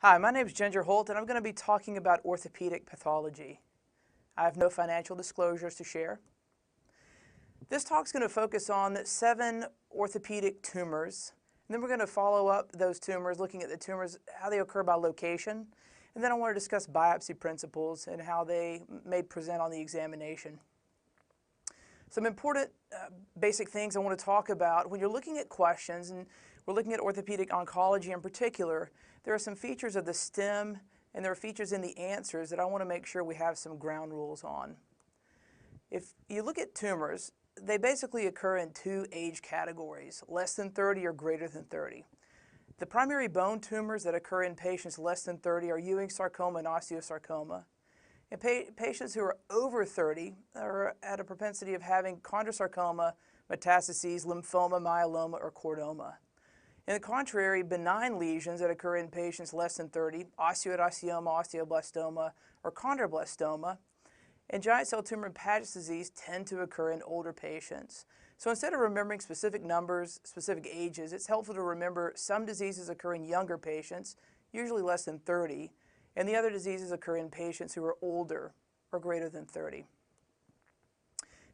Hi, my name is Ginger Holt, and I'm going to be talking about orthopedic pathology. I have no financial disclosures to share. This talk is going to focus on 7 orthopedic tumors, and then we're going to follow up those tumors, looking at the tumors, how they occur by location, and then I want to discuss biopsy principles and how they may present on the examination. Some important basic things I want to talk about when you're looking at questions, and we're looking at orthopedic oncology in particular. There are some features of the STEM and there are features in the answers that I want to make sure we have some ground rules on. If you look at tumors, they basically occur in 2 age categories, less than 30 or greater than 30. The primary bone tumors that occur in patients less than 30 are Ewing sarcoma and osteosarcoma. And patients who are over 30 are at a propensity of having chondrosarcoma, metastases, lymphoma, myeloma, or chordoma. On the contrary, benign lesions that occur in patients less than 30, osteoid osteoma, osteoblastoma, or chondroblastoma, and giant cell tumor and Paget's disease tend to occur in older patients. So instead of remembering specific numbers, specific ages, it's helpful to remember some diseases occur in younger patients, usually less than 30, and the other diseases occur in patients who are older or greater than 30.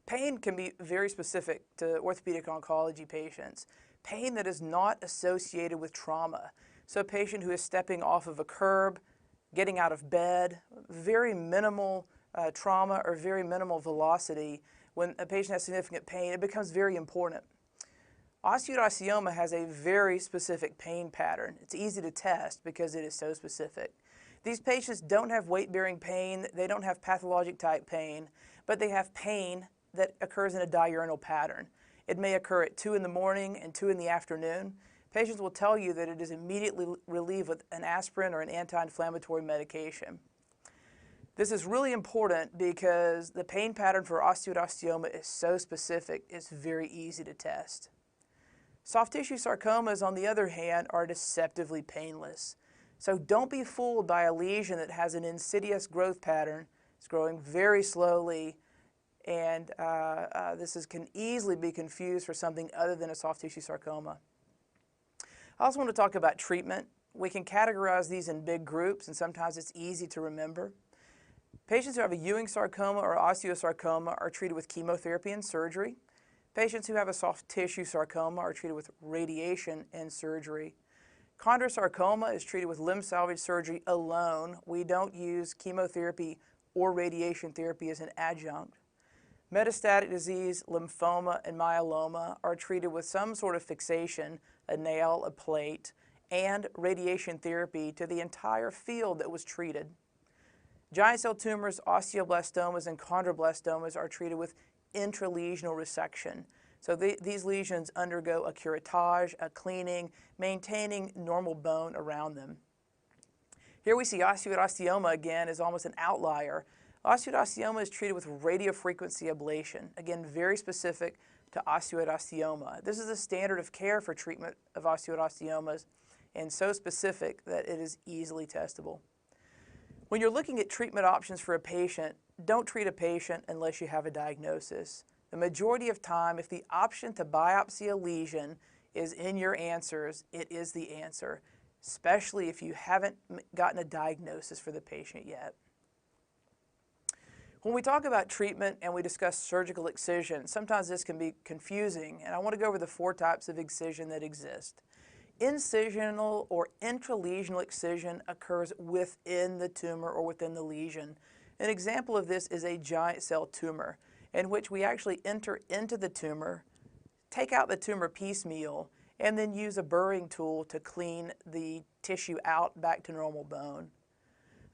Pain can be very specific to orthopedic oncology patients. Pain that is not associated with trauma. So a patient who is stepping off of a curb, getting out of bed, very minimal trauma or very minimal velocity. When a patient has significant pain, it becomes very important. Osteoid osteoma has a very specific pain pattern. It's easy to test because it is so specific. These patients don't have weight-bearing pain, they don't have pathologic type pain, but they have pain that occurs in a diurnal pattern. It may occur at 2 in the morning and 2 in the afternoon. Patients will tell you that it is immediately relieved with an aspirin or an anti-inflammatory medication. This is really important because the pain pattern for osteoid osteoma is so specific, it's very easy to test. Soft tissue sarcomas, on the other hand, are deceptively painless. So don't be fooled by a lesion that has an insidious growth pattern. It's growing very slowly, and this can easily be confused for something other than a soft tissue sarcoma. I also want to talk about treatment. We can categorize these in big groups, and sometimes it's easy to remember. Patients who have a Ewing sarcoma or osteosarcoma are treated with chemotherapy and surgery. Patients who have a soft tissue sarcoma are treated with radiation and surgery. Chondrosarcoma is treated with limb salvage surgery alone. We don't use chemotherapy or radiation therapy as an adjunct. Metastatic disease, lymphoma, and myeloma are treated with some sort of fixation, a nail, a plate, and radiation therapy to the entire field that was treated. Giant cell tumors, osteoblastomas, and chondroblastomas are treated with intralesional resection. So these lesions undergo a curettage, a cleaning, maintaining normal bone around them. Here we see osteoid osteoma again is almost an outlier. Osteoid osteoma is treated with radiofrequency ablation, again very specific to osteoid osteoma. This is the standard of care for treatment of osteoid osteomas and so specific that it is easily testable. When you're looking at treatment options for a patient, don't treat a patient unless you have a diagnosis. The majority of time, if the option to biopsy a lesion is in your answers, it is the answer, especially if you haven't gotten a diagnosis for the patient yet. When we talk about treatment and we discuss surgical excision, sometimes this can be confusing, and I want to go over the 4 types of excision that exist. Incisional or intralesional excision occurs within the tumor or within the lesion. An example of this is a giant cell tumor, in which we actually enter into the tumor, take out the tumor piecemeal, and then use a burring tool to clean the tissue out back to normal bone.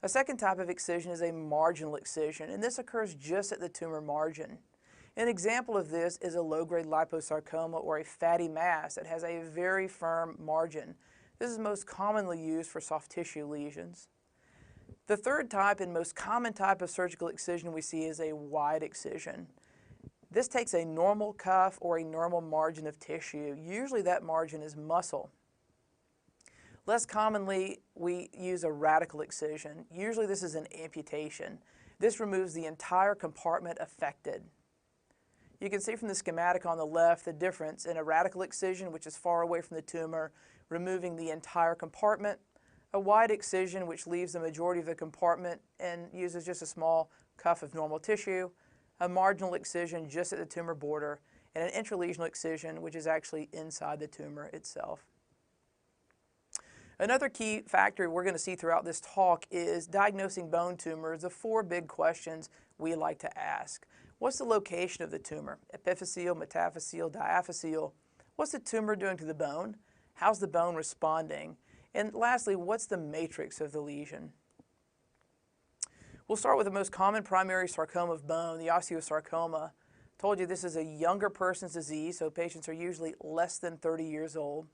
A second type of excision is a marginal excision, and this occurs just at the tumor margin. An example of this is a low-grade liposarcoma or a fatty mass that has a very firm margin. This is most commonly used for soft tissue lesions. The third type and most common type of surgical excision we see is a wide excision. This takes a normal cuff or a normal margin of tissue. Usually that margin is muscle. Less commonly, we use a radical excision. Usually this is an amputation. This removes the entire compartment affected. You can see from the schematic on the left the difference in a radical excision, which is far away from the tumor, removing the entire compartment. a wide excision which leaves the majority of the compartment and uses just a small cuff of normal tissue, a marginal excision just at the tumor border, and an intralesional excision which is actually inside the tumor itself. Another key factor we're going to see throughout this talk is diagnosing bone tumors, the 4 big questions we like to ask. What's the location of the tumor? Epiphyseal, metaphyseal, diaphyseal. What's the tumor doing to the bone? How's the bone responding? And lastly, what's the matrix of the lesion? We'll start with the most common primary sarcoma of bone, the osteosarcoma. Told you this is a younger person's disease, so patients are usually less than 30 years old.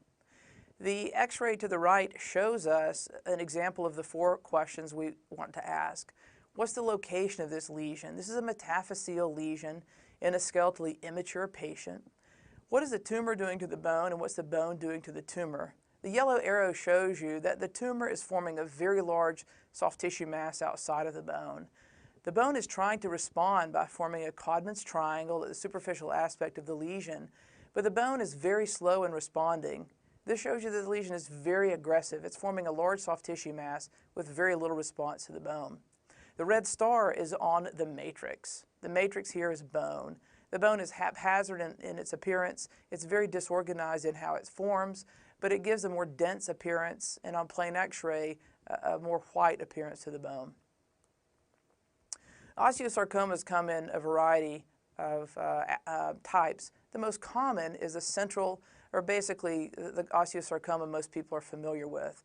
The x-ray to the right shows us an example of the 4 questions we want to ask. What's the location of this lesion? This is a metaphyseal lesion in a skeletally immature patient. What is the tumor doing to the bone, and what's the bone doing to the tumor? The yellow arrow shows you that the tumor is forming a very large soft tissue mass outside of the bone. The bone is trying to respond by forming a Codman's triangle at the superficial aspect of the lesion, but the bone is very slow in responding. This shows you that the lesion is very aggressive. It's forming a large soft tissue mass with very little response to the bone. The red star is on the matrix. The matrix here is bone. The bone is haphazard in its appearance. It's very disorganized in how it forms, but it gives a more dense appearance, and on plain x-ray, a more white appearance to the bone. Osteosarcomas come in a variety of types. The most common is a central, or basically the osteosarcoma most people are familiar with.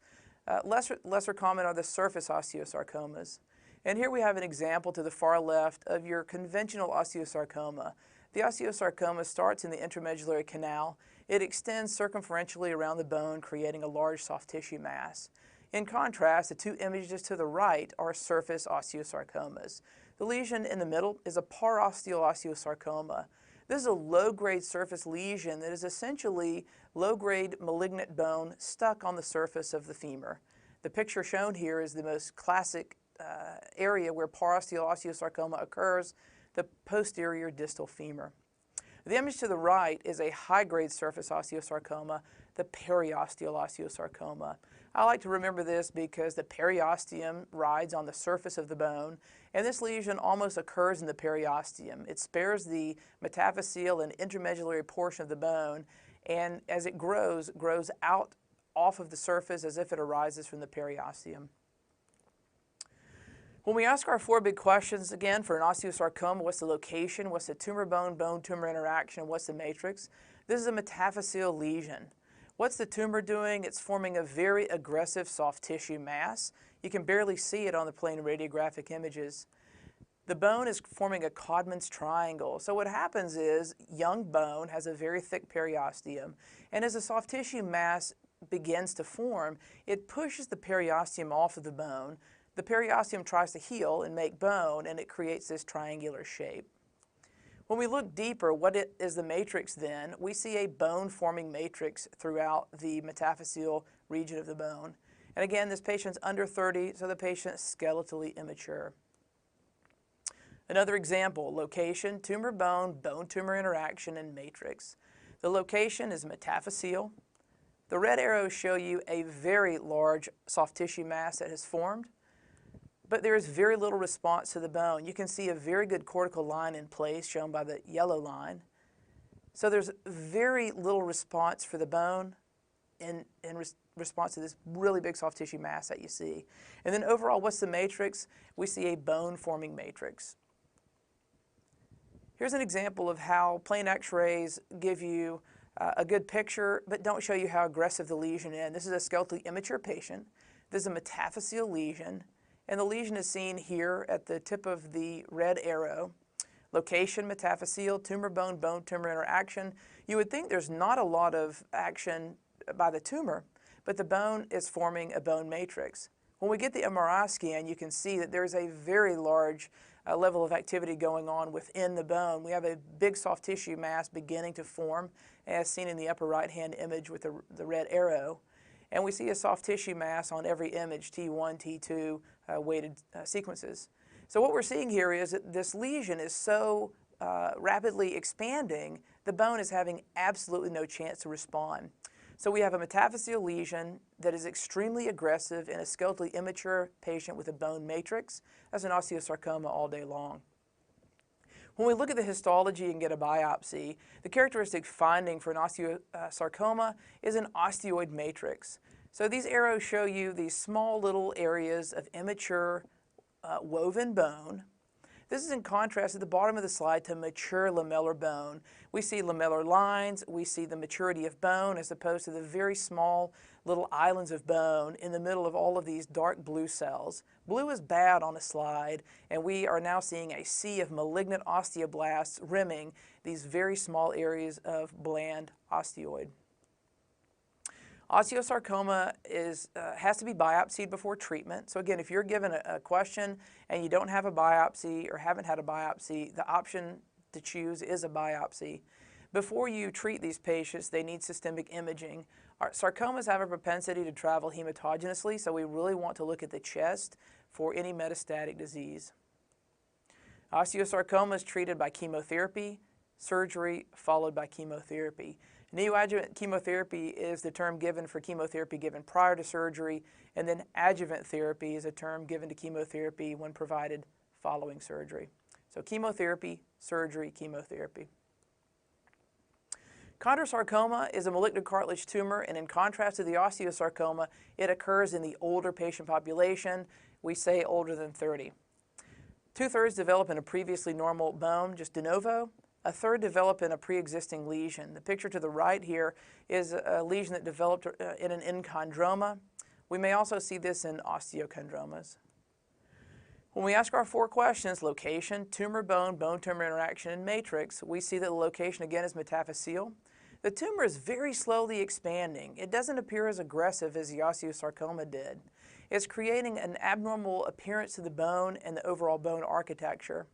Lesser common are the surface osteosarcomas. And here we have an example to the far left of your conventional osteosarcoma. The osteosarcoma starts in the intramedullary canal. It extends circumferentially around the bone, creating a large soft tissue mass. In contrast, the 2 images to the right are surface osteosarcomas. The lesion in the middle is a parosteal osteosarcoma. This is a low-grade surface lesion that is essentially low-grade malignant bone stuck on the surface of the femur. The picture shown here is the most classic area where parosteal osteosarcoma occurs, the posterior distal femur. The image to the right is a high-grade surface osteosarcoma, the periosteal osteosarcoma. I like to remember this because the periosteum rides on the surface of the bone, and this lesion almost occurs in the periosteum. It spares the metaphyseal and intramedullary portion of the bone, and as it grows out off of the surface as if it arises from the periosteum. When we ask our 4 big questions, again, for an osteosarcoma, what's the location, what's the tumor bone tumor interaction, what's the matrix? This is a metaphyseal lesion. What's the tumor doing? It's forming a very aggressive soft tissue mass. You can barely see it on the plain radiographic images. The bone is forming a Codman's triangle. So what happens is young bone has a very thick periosteum, and as the soft tissue mass begins to form, it pushes the periosteum off of the bone. The periosteum tries to heal and make bone, and it creates this triangular shape. When we look deeper, what is the matrix then? We see a bone-forming matrix throughout the metaphyseal region of the bone. And again, this patient's under 30, so the patient is skeletally immature. Another example, location, tumor bone-tumor interaction, and matrix. The location is metaphyseal. The red arrows show you a very large soft tissue mass that has formed, but there is very little response to the bone. You can see a very good cortical line in place shown by the yellow line. So there's very little response for the bone in response to this really big soft tissue mass that you see. And then overall, what's the matrix? We see a bone-forming matrix. Here's an example of how plain x-rays give you a good picture, but don't show you how aggressive the lesion is. This is a skeletally immature patient. This is a metaphyseal lesion. And the lesion is seen here at the tip of the red arrow. Location, metaphyseal, tumor bone-tumor interaction. You would think there's not a lot of action by the tumor, but the bone is forming a bone matrix. When we get the MRI scan, you can see that there's a very large level of activity going on within the bone. We have a big soft tissue mass beginning to form, as seen in the upper right-hand image with the red arrow. And we see a soft tissue mass on every image, T1, T2, weighted sequences. So what we're seeing here is that this lesion is so rapidly expanding, the bone is having absolutely no chance to respond. So we have a metaphyseal lesion that is extremely aggressive in a skeletally immature patient with a bone matrix. That's an osteosarcoma all day long. When we look at the histology and get a biopsy, the characteristic finding for an osteosarcoma is an osteoid matrix. So these arrows show you these small little areas of immature woven bone. This is in contrast at the bottom of the slide to mature lamellar bone. We see lamellar lines, we see the maturity of bone as opposed to the very small little islands of bone in the middle of all of these dark blue cells. Blue is bad on a slide, and we are now seeing a sea of malignant osteoblasts rimming these very small areas of bland osteoid. Osteosarcoma has to be biopsied before treatment. So again, if you're given a question and you don't have a biopsy or haven't had a biopsy, the option to choose is a biopsy. Before you treat these patients, they need systemic imaging. Our sarcomas have a propensity to travel hematogenously, so we really want to look at the chest for any metastatic disease. Osteosarcoma is treated by chemotherapy, surgery, followed by chemotherapy. Neoadjuvant chemotherapy is the term given for chemotherapy given prior to surgery, and then adjuvant therapy is a term given to chemotherapy when provided following surgery. So chemotherapy, surgery, chemotherapy. Chondrosarcoma is a malignant cartilage tumor, and in contrast to the osteosarcoma, it occurs in the older patient population. We say older than 30. 2/3 develop in a previously normal bone, just de novo. A third develop in a pre-existing lesion. The picture to the right here is a lesion that developed in an enchondroma. We may also see this in osteochondromas. When we ask our 4 questions, location, tumor bone, bone-tumor interaction, and matrix, we see that the location again is metaphyseal. The tumor is very slowly expanding. It doesn't appear as aggressive as the osteosarcoma did. It's creating an abnormal appearance to the bone and the overall bone architecture.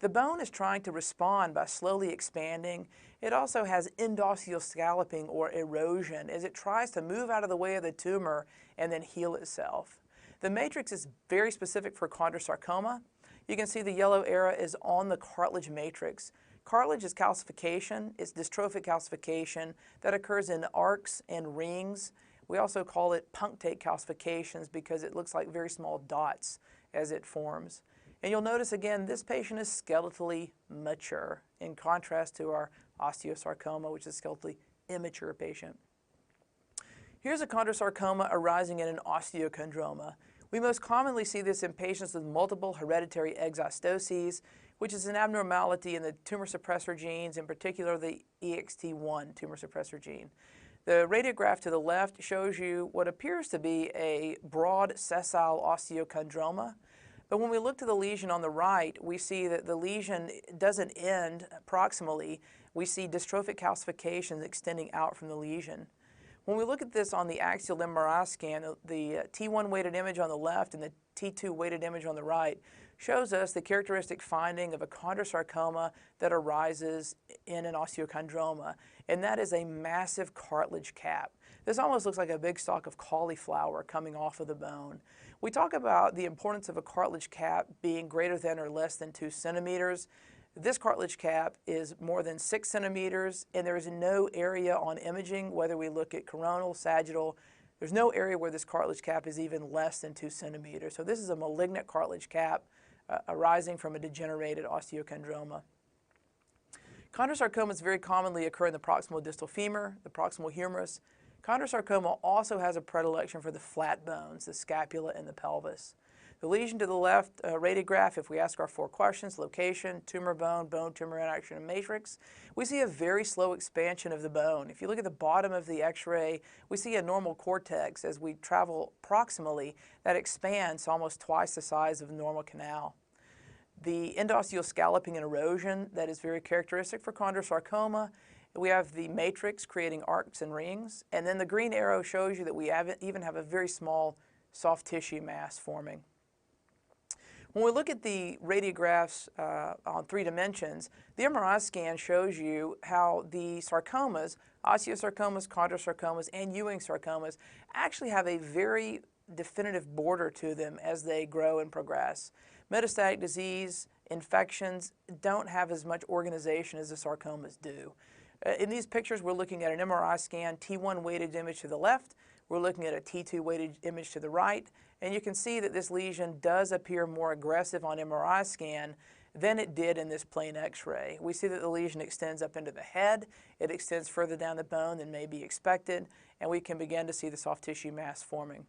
The bone is trying to respond by slowly expanding. It also has endosteal scalloping or erosion as it tries to move out of the way of the tumor and then heal itself. The matrix is very specific for chondrosarcoma. You can see the yellow arrow is on the cartilage matrix. Cartilage is calcification. It's dystrophic calcification that occurs in arcs and rings. We also call it punctate calcifications because it looks like very small dots as it forms. And you'll notice again, this patient is skeletally mature in contrast to our osteosarcoma, which is a skeletally immature patient. Here's a chondrosarcoma arising in an osteochondroma. We most commonly see this in patients with multiple hereditary exostoses, which is an abnormality in the tumor suppressor genes, in particular the EXT1 tumor suppressor gene. The radiograph to the left shows you what appears to be a broad sessile osteochondroma. But when we look to the lesion on the right, we see that the lesion doesn't end proximally. We see dystrophic calcifications extending out from the lesion. When we look at this on the axial MRI scan, the T1 weighted image on the left and the T2 weighted image on the right shows us the characteristic finding of a chondrosarcoma that arises in an osteochondroma, and that is a massive cartilage cap. This almost looks like a big stalk of cauliflower coming off of the bone. We talk about the importance of a cartilage cap being greater than or less than 2 centimeters. This cartilage cap is more than 6 centimeters, and there is no area on imaging, whether we look at coronal, sagittal, there's no area where this cartilage cap is even less than 2 centimeters. So this is a malignant cartilage cap arising from a degenerated osteochondroma. Chondrosarcomas very commonly occur in the proximal distal femur, the proximal humerus. Chondrosarcoma also has a predilection for the flat bones, the scapula and the pelvis. The lesion to the left radiograph, if we ask our 4 questions, location, tumor bone, bone-tumor interaction, and matrix, we see a very slow expansion of the bone. If you look at the bottom of the x-ray, we see a normal cortex as we travel proximally that expands almost twice the size of a normal canal. The endosteal scalloping and erosion that is very characteristic for chondrosarcoma. We have the matrix creating arcs and rings, and then the green arrow shows you that we even have a very small soft tissue mass forming. When we look at the radiographs on 3 dimensions, the MRI scan shows you how the sarcomas, osteosarcomas, chondrosarcomas, and Ewing sarcomas actually have a very definitive border to them as they grow and progress. Metastatic disease, infections don't have as much organization as the sarcomas do. In these pictures, we're looking at an MRI scan, T1 weighted image to the left. We're looking at a T2 weighted image to the right. And you can see that this lesion does appear more aggressive on MRI scan than it did in this plain X-ray. We see that the lesion extends up into the head. It extends further down the bone than may be expected, and we can begin to see the soft tissue mass forming.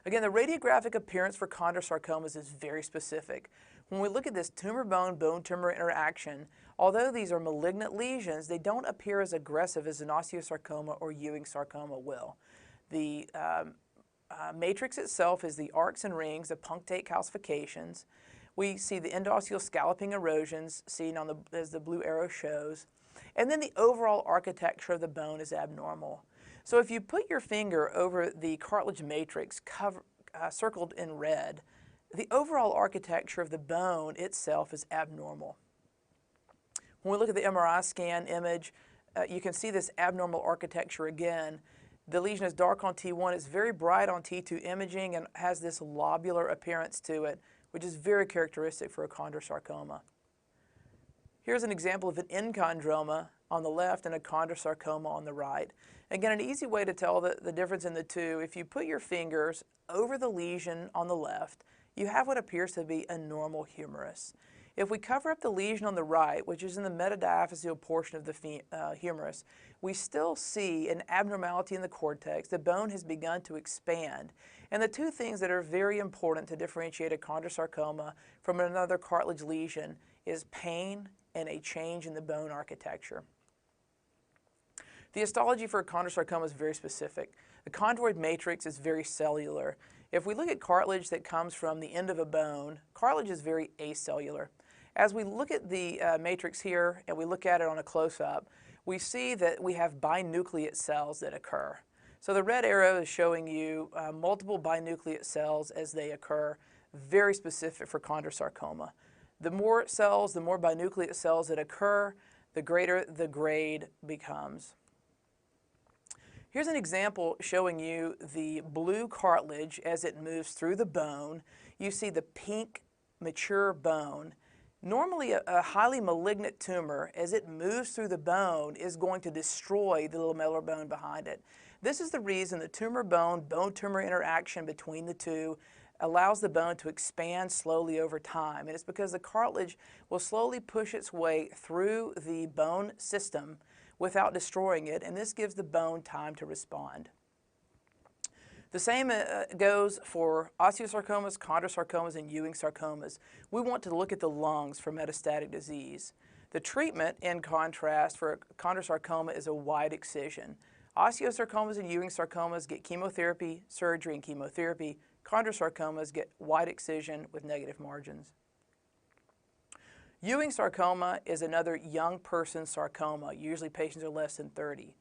Again, the radiographic appearance for chondrosarcomas is very specific. When we look at this tumor-bone tumor interaction, although these are malignant lesions, they don't appear as aggressive as an osteosarcoma or Ewing sarcoma will. The matrix itself is the arcs and rings, the punctate calcifications. We see the endosteal scalloping erosions seen on as the blue arrow shows. And then the overall architecture of the bone is abnormal. So if you put your finger over the cartilage matrix circled in red, the overall architecture of the bone itself is abnormal. When we look at the MRI scan image, you can see this abnormal architecture again. The lesion is dark on T1, it's very bright on T2 imaging and has this lobular appearance to it, which is very characteristic for a chondrosarcoma. Here's an example of an enchondroma on the left and a chondrosarcoma on the right. Again, an easy way to tell the difference in the two, if you put your fingers over the lesion on the left, you have what appears to be a normal humerus. If we cover up the lesion on the right, which is in the metadiaphyseal portion of the humerus, we still see an abnormality in the cortex. The bone has begun to expand. And the two things that are very important to differentiate a chondrosarcoma from another cartilage lesion is pain and a change in the bone architecture. The histology for a chondrosarcoma is very specific. The chondroid matrix is very cellular. If we look at cartilage that comes from the end of a bone, cartilage is very acellular. As we look at the matrix here and we look at it on a close-up, we see that we have binucleate cells that occur. So the red arrow is showing you multiple binucleate cells as they occur, very specific for chondrosarcoma. The more cells, the more binucleate cells that occur, the greater the grade becomes. Here's an example showing you the blue cartilage as it moves through the bone. You see the pink mature bone. Normally a highly malignant tumor, as it moves through the bone, is going to destroy the lamellar bone behind it. This is the reason the tumor-bone, bone-tumor interaction between the two allows the bone to expand slowly over time. And it's because the cartilage will slowly push its way through the bone system without destroying it, and this gives the bone time to respond. The same goes for osteosarcomas, chondrosarcomas, and Ewing sarcomas. We want to look at the lungs for metastatic disease. The treatment, in contrast, for chondrosarcoma is a wide excision. Osteosarcomas and Ewing sarcomas get chemotherapy, surgery, and chemotherapy. Chondrosarcomas get wide excision with negative margins. Ewing sarcoma is another young person sarcoma. Usually patients are less than 30.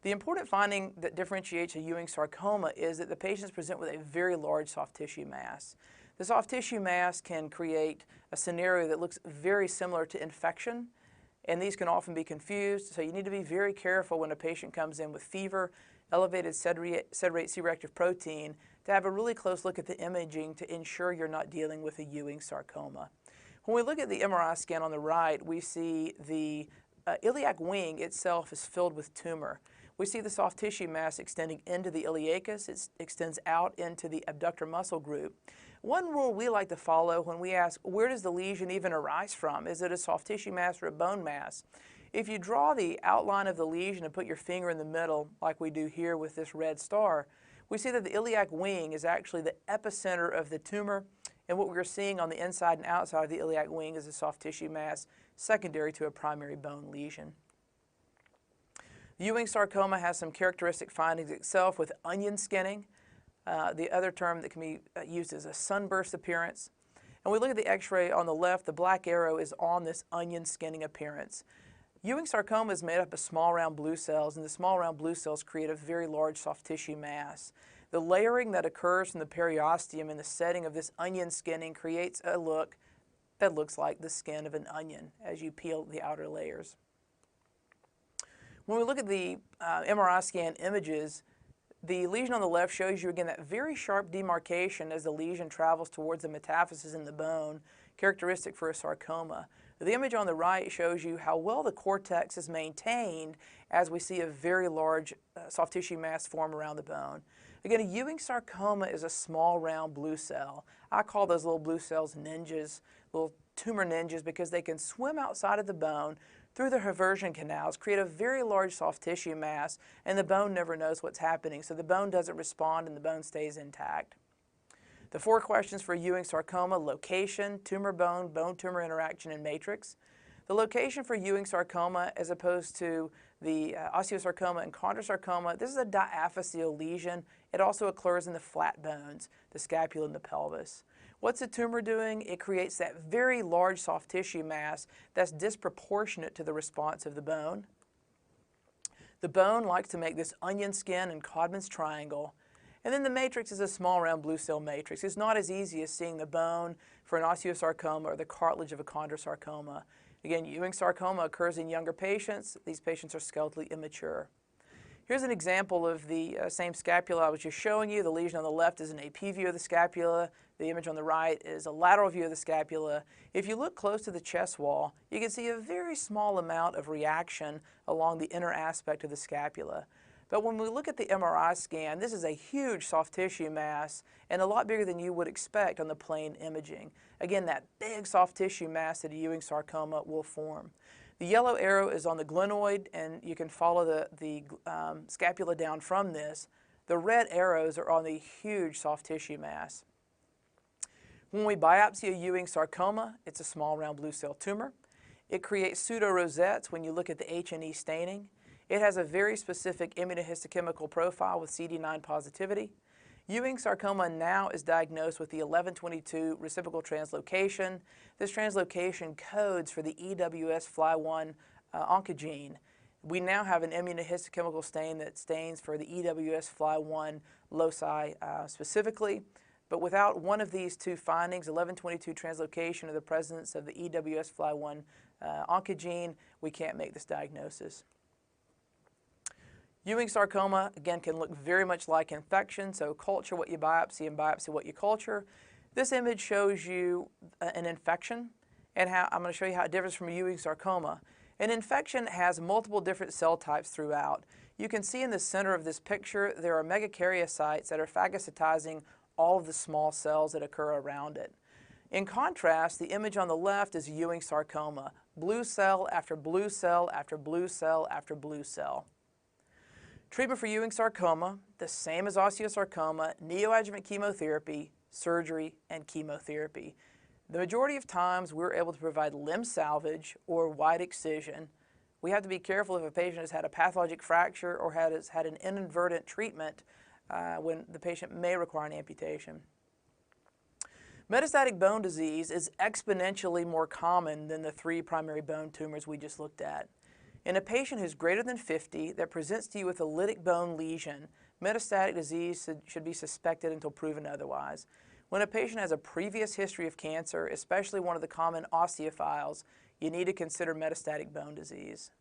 The important finding that differentiates a Ewing sarcoma is that the patients present with a very large soft tissue mass. The soft tissue mass can create a scenario that looks very similar to infection, and these can often be confused, so you need to be very careful when a patient comes in with fever, elevated sed-rate C-reactive protein, to have a really close look at the imaging to ensure you're not dealing with a Ewing sarcoma. When we look at the MRI scan on the right, we see the iliac wing itself is filled with tumor. We see the soft tissue mass extending into the iliacus. It extends out into the abductor muscle group. One rule we like to follow when we ask, where does the lesion even arise from? Is it a soft tissue mass or a bone mass? If you draw the outline of the lesion and put your finger in the middle, like we do here with this red star, we see that the iliac wing is actually the epicenter of the tumor, and what we're seeing on the inside and outside of the iliac wing is a soft tissue mass secondary to a primary bone lesion. Ewing sarcoma has some characteristic findings itself with onion skinning. The other term that can be used is a sunburst appearance. And we look at the x-ray on the left, the black arrow is on this onion skinning appearance. Ewing sarcoma is made up of small round blue cells, and the small round blue cells create a very large soft tissue mass. The layering that occurs from the periosteum in the setting of this onion skinning creates a look that looks like the skin of an onion as you peel the outer layers. When we look at the MRI scan images, the lesion on the left shows you again that very sharp demarcation as the lesion travels towards the metaphysis in the bone, characteristic for a sarcoma. The image on the right shows you how well the cortex is maintained as we see a very large soft tissue mass form around the bone. Again, a Ewing sarcoma is a small round blue cell. I call those little blue cells ninjas, little tumor ninjas, because they can swim outside of the bone through the Haversian canals, create a very large soft tissue mass, and the bone never knows what's happening. So the bone doesn't respond and the bone stays intact. The 4 questions for Ewing sarcoma: location, tumor bone, bone-tumor interaction, and matrix. The location for Ewing sarcoma, as opposed to the osteosarcoma and chondrosarcoma, this is a diaphyseal lesion. It also occurs in the flat bones, the scapula and the pelvis. What's the tumor doing? It creates that very large soft tissue mass that's disproportionate to the response of the bone. The bone likes to make this onion skin and Codman's triangle. And then the matrix is a small round blue cell matrix. It's not as easy as seeing the bone for an osteosarcoma or the cartilage of a chondrosarcoma. Again, Ewing sarcoma occurs in younger patients. These patients are skeletally immature. Here's an example of the same scapula I was just showing you. The lesion on the left is an AP view of the scapula. The image on the right is a lateral view of the scapula. If you look close to the chest wall, you can see a very small amount of reaction along the inner aspect of the scapula. But when we look at the MRI scan, this is a huge soft tissue mass and a lot bigger than you would expect on the plain imaging. Again, that big soft tissue mass that a Ewing sarcoma will form. The yellow arrow is on the glenoid, and you can follow the scapula down from this. The red arrows are on the huge soft tissue mass. When we biopsy a Ewing sarcoma, it's a small round blue cell tumor. It creates pseudo-rosettes when you look at the H&E staining. It has a very specific immunohistochemical profile with CD9 positivity. Ewing sarcoma now is diagnosed with the 1122 reciprocal translocation. This translocation codes for the EWS-FLI1 oncogene. We now have an immunohistochemical stain that stains for the EWS-FLI1 loci specifically. But without one of these 2 findings, 1122 translocation or the presence of the EWS-FLI1 oncogene, we can't make this diagnosis. Ewing sarcoma, again, can look very much like infection, so culture what you biopsy and biopsy what you culture. This image shows you an infection, and I'm going to show you how it differs from a Ewing sarcoma. An infection has multiple different cell types throughout. You can see in the center of this picture there are megakaryocytes that are phagocytizing all of the small cells that occur around it. In contrast, the image on the left is Ewing sarcoma, blue cell after blue cell after blue cell after blue cell. Treatment for Ewing sarcoma, the same as osteosarcoma: neoadjuvant chemotherapy, surgery, and chemotherapy. The majority of times we're able to provide limb salvage or wide excision. We have to be careful if a patient has had a pathologic fracture or has had an inadvertent treatment when the patient may require an amputation. Metastatic bone disease is exponentially more common than the 3 primary bone tumors we just looked at. In a patient who's greater than 50 that presents to you with a lytic bone lesion, metastatic disease should be suspected until proven otherwise. When a patient has a previous history of cancer, especially one of the common osteophiles, you need to consider metastatic bone disease.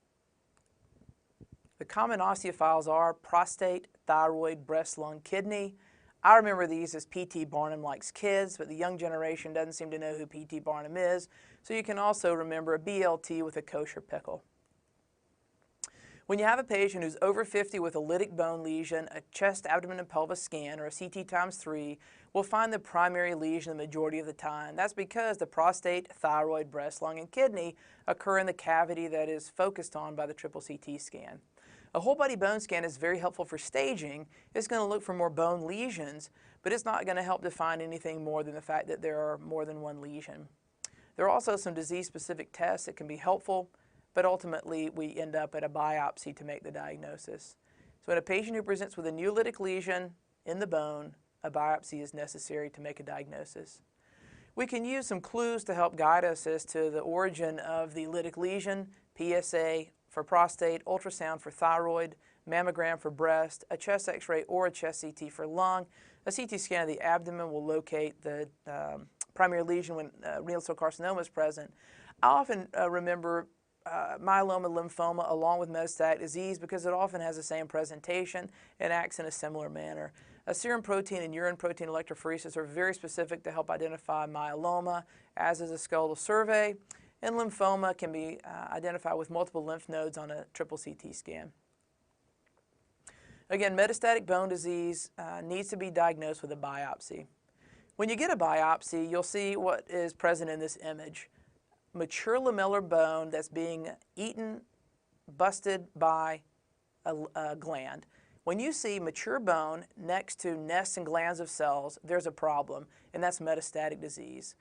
The common osteophiles are prostate, thyroid, breast, lung, kidney. I remember these as P.T. Barnum likes kids, but the young generation doesn't seem to know who P.T. Barnum is, so you can also remember a BLT with a kosher pickle. When you have a patient who's over 50 with a lytic bone lesion, a chest, abdomen, and pelvis scan, or a CT times 3, we'll find the primary lesion the majority of the time. That's because the prostate, thyroid, breast, lung, and kidney occur in the cavity that is focused on by the triple CT scan. A whole body bone scan is very helpful for staging. It's going to look for more bone lesions, but it's not going to help define anything more than the fact that there are more than one lesion. There are also some disease-specific tests that can be helpful, but ultimately we end up at a biopsy to make the diagnosis. So in a patient who presents with a new lytic lesion in the bone, a biopsy is necessary to make a diagnosis. We can use some clues to help guide us as to the origin of the lytic lesion: PSA for prostate, ultrasound for thyroid, mammogram for breast, a chest x-ray or a chest CT for lung. A CT scan of the abdomen will locate the primary lesion when renal cell carcinoma is present. I often remember myeloma, lymphoma, along with metastatic disease because it often has the same presentation and acts in a similar manner. A serum protein and urine protein electrophoresis are very specific to help identify myeloma, as is a skeletal survey. And lymphoma can be identified with multiple lymph nodes on a triple CT scan. Again, metastatic bone disease needs to be diagnosed with a biopsy. When you get a biopsy, you'll see what is present in this image. Mature lamellar bone that's being eaten, busted by a gland. When you see mature bone next to nests and glands of cells, there's a problem, and that's metastatic disease.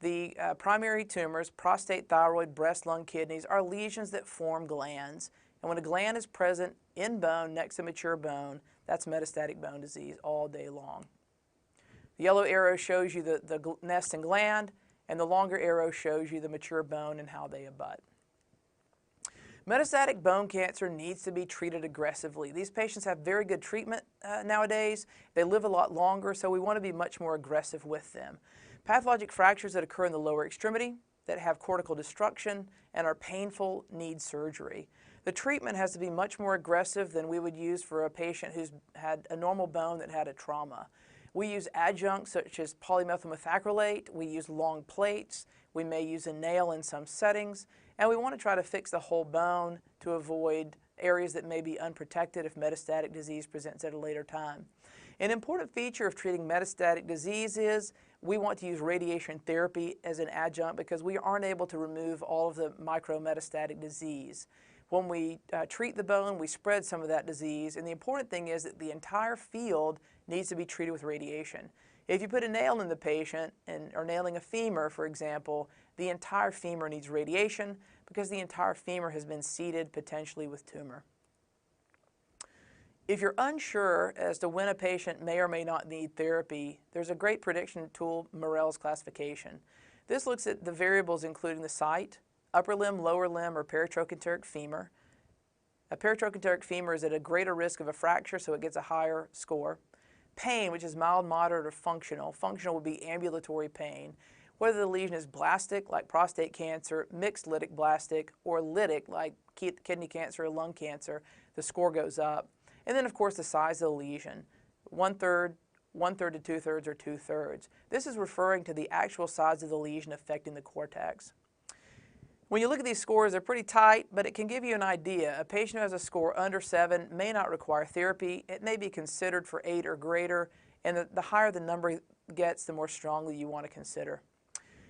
The primary tumors, prostate, thyroid, breast, lung, kidneys, are lesions that form glands. And when a gland is present in bone next to mature bone, that's metastatic bone disease all day long. The yellow arrow shows you the nest and gland, and the longer arrow shows you the mature bone and how they abut. Metastatic bone cancer needs to be treated aggressively. These patients have very good treatment nowadays. They live a lot longer, so we want to be much more aggressive with them. Pathologic fractures that occur in the lower extremity, that have cortical destruction and are painful, need surgery. The treatment has to be much more aggressive than we would use for a patient who's had a normal bone that had a trauma. We use adjuncts such as polymethyl methacrylate, we use long plates, we may use a nail in some settings, and we want to try to fix the whole bone to avoid areas that may be unprotected if metastatic disease presents at a later time. An important feature of treating metastatic disease is we want to use radiation therapy as an adjunct because we aren't able to remove all of the micrometastatic disease. When we treat the bone, we spread some of that disease, and the important thing is that the entire field needs to be treated with radiation. If you put a nail in the patient, or nailing a femur, for example, the entire femur needs radiation because the entire femur has been seeded potentially with tumor. If you're unsure as to when a patient may or may not need therapy, there's a great prediction tool, Morell's classification. This looks at the variables including the site, upper limb, lower limb, or paratrochanteric femur. A paratrochanteric femur is at a greater risk of a fracture, so it gets a higher score. Pain, which is mild, moderate, or functional. Functional would be ambulatory pain. Whether the lesion is blastic, like prostate cancer, mixed lytic blastic, or lytic, like kidney cancer or lung cancer, the score goes up. And then, of course, the size of the lesion, 1/3, 1/3 to 2/3, or 2/3. This is referring to the actual size of the lesion affecting the cortex. When you look at these scores, they're pretty tight, but it can give you an idea. A patient who has a score under 7 may not require therapy. It may be considered for 8 or greater, and the higher the number gets, the more strongly you want to consider.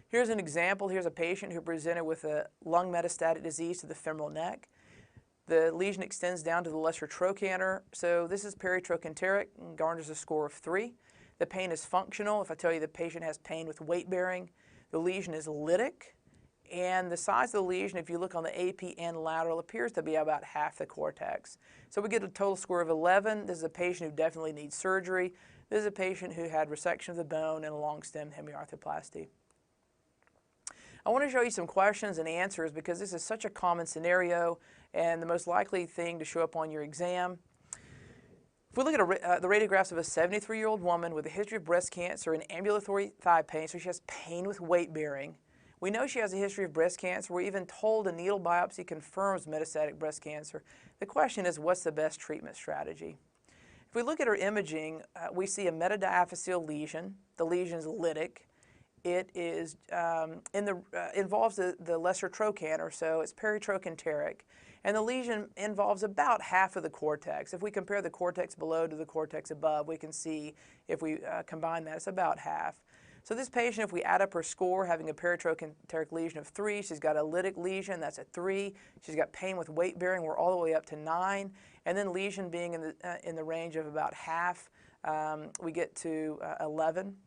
Here's an example. Here's a patient who presented with a lung metastatic disease to the femoral neck. The lesion extends down to the lesser trochanter, so this is peritrochanteric and garners a score of 3. The pain is functional. If I tell you the patient has pain with weight bearing, the lesion is lytic, and the size of the lesion, if you look on the AP and lateral, appears to be about half the cortex. So we get a total score of 11. This is a patient who definitely needs surgery. This is a patient who had resection of the bone and a long stem hemiarthroplasty. I want to show you some questions and answers because this is such a common scenario and the most likely thing to show up on your exam. If we look at the radiographs of a 73-year-old woman with a history of breast cancer and ambulatory thigh pain, so she has pain with weight bearing. We know she has a history of breast cancer. We're even told a needle biopsy confirms metastatic breast cancer. The question is, what's the best treatment strategy? If we look at her imaging, we see a metadiaphyseal lesion. The lesion is lytic. It is involves the lesser trochanter, so it's peritrochanteric. And the lesion involves about half of the cortex. If we compare the cortex below to the cortex above, we can see if we combine that, it's about half. So this patient, if we add up her score, having a peritrochanteric lesion of 3, she's got a lytic lesion, that's a 3. She's got pain with weight bearing, we're all the way up to 9. And then lesion being in the range of about half, we get to 11.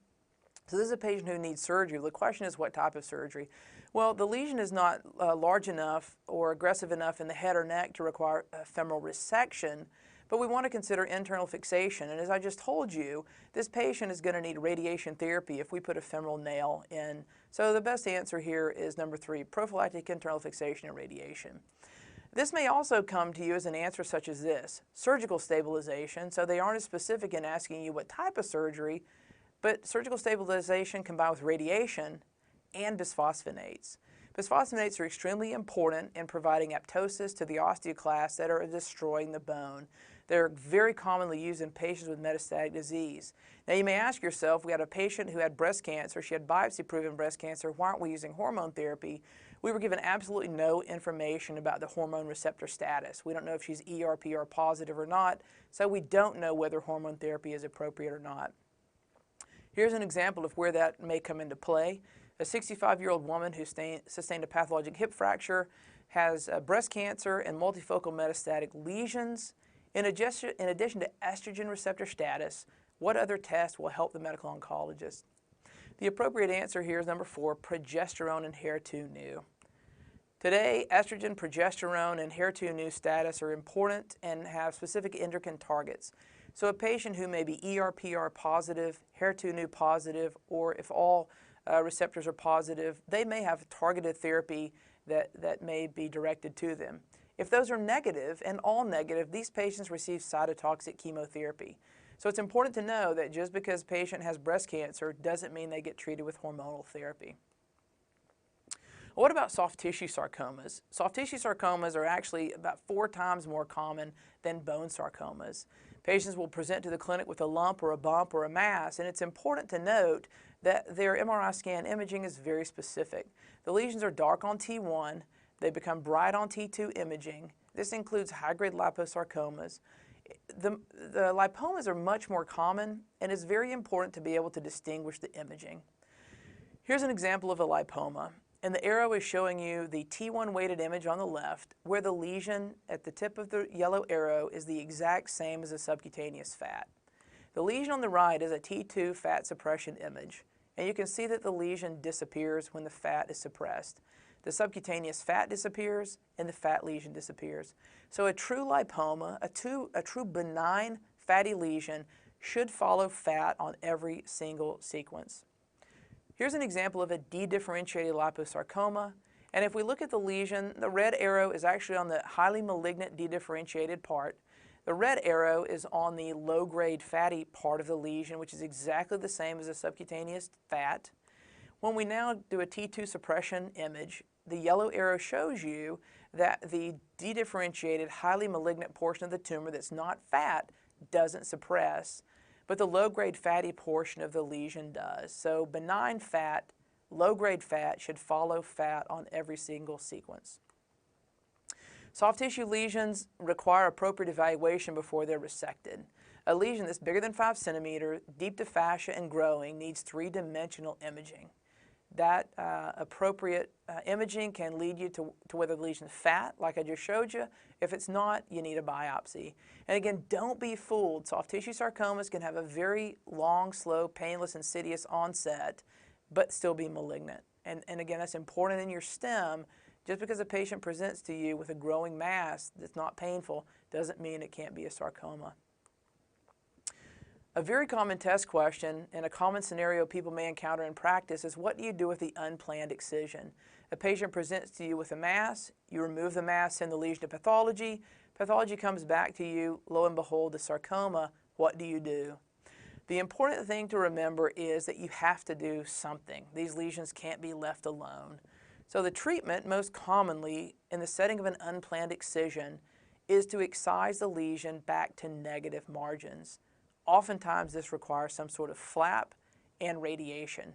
So this is a patient who needs surgery. The question is, what type of surgery? Well, the lesion is not large enough or aggressive enough in the head or neck to require a femoral resection, but we want to consider internal fixation. And as I just told you, this patient is going to need radiation therapy if we put a femoral nail in. So the best answer here is number 3, prophylactic internal fixation and radiation. This may also come to you as an answer such as this, surgical stabilization. So they aren't as specific in asking you what type of surgery, but surgical stabilization combined with radiation and bisphosphonates. Bisphosphonates are extremely important in providing apoptosis to the osteoclasts that are destroying the bone. They're very commonly used in patients with metastatic disease. Now you may ask yourself, we had a patient who had breast cancer, she had biopsy-proven breast cancer, why aren't we using hormone therapy? We were given absolutely no information about the hormone receptor status. We don't know if she's ER/PR positive or not, so we don't know whether hormone therapy is appropriate or not. Here's an example of where that may come into play. A 65-year-old woman who sustained a pathologic hip fracture has breast cancer and multifocal metastatic lesions. In addition to estrogen receptor status, what other test will help the medical oncologist? The appropriate answer here is number 4, progesterone and HER2/neu. Today, estrogen, progesterone, and HER2/neu status are important and have specific endocrine targets. So a patient who may be ER/PR positive, HER2/neu positive, or if all receptors are positive, they may have targeted therapy that may be directed to them. If those are negative and all negative, these patients receive cytotoxic chemotherapy. So it's important to know that just because a patient has breast cancer doesn't mean they get treated with hormonal therapy. What about soft tissue sarcomas? Soft tissue sarcomas are actually about 4 times more common than bone sarcomas. Patients will present to the clinic with a lump or a bump or a mass, and it's important to note that their MRI scan imaging is very specific. The lesions are dark on T1, they become bright on T2 imaging. This includes high-grade liposarcomas. The lipomas are much more common, and it's very important to be able to distinguish the imaging. Here's an example of a lipoma, and the arrow is showing you the T1 weighted image on the left, where the lesion at the tip of the yellow arrow is the exact same as a subcutaneous fat. The lesion on the right is a T2 fat suppression image, and you can see that the lesion disappears when the fat is suppressed. The subcutaneous fat disappears and the fat lesion disappears. So a true lipoma, a true benign fatty lesion should follow fat on every single sequence. Here's an example of a dedifferentiated liposarcoma, and if we look at the lesion, the red arrow is actually on the highly malignant dedifferentiated part. The red arrow is on the low-grade fatty part of the lesion, which is exactly the same as a subcutaneous fat. When we now do a T2 suppression image, the yellow arrow shows you that the dedifferentiated, highly malignant portion of the tumor that's not fat doesn't suppress, but the low-grade fatty portion of the lesion does. So benign fat, low-grade fat should follow fat on every single sequence. Soft tissue lesions require appropriate evaluation before they're resected. A lesion that's bigger than 5 centimeters, deep to fascia and growing needs 3-dimensional imaging. That appropriate imaging can lead you to whether the lesion is fat, like I just showed you. If it's not, you need a biopsy. And again, don't be fooled. Soft tissue sarcomas can have a very long, slow, painless, insidious onset, but still be malignant. And again, that's important in your STEM. Just because a patient presents to you with a growing mass that's not painful doesn't mean it can't be a sarcoma. A very common test question and a common scenario people may encounter in practice is, what do you do with the unplanned excision? A patient presents to you with a mass, you remove the mass, send the lesion to pathology, pathology comes back to you, lo and behold, a sarcoma. What do you do? The important thing to remember is that you have to do something. These lesions can't be left alone. So the treatment, most commonly in the setting of an unplanned excision, is to excise the lesion back to negative margins. Oftentimes this requires some sort of flap and radiation.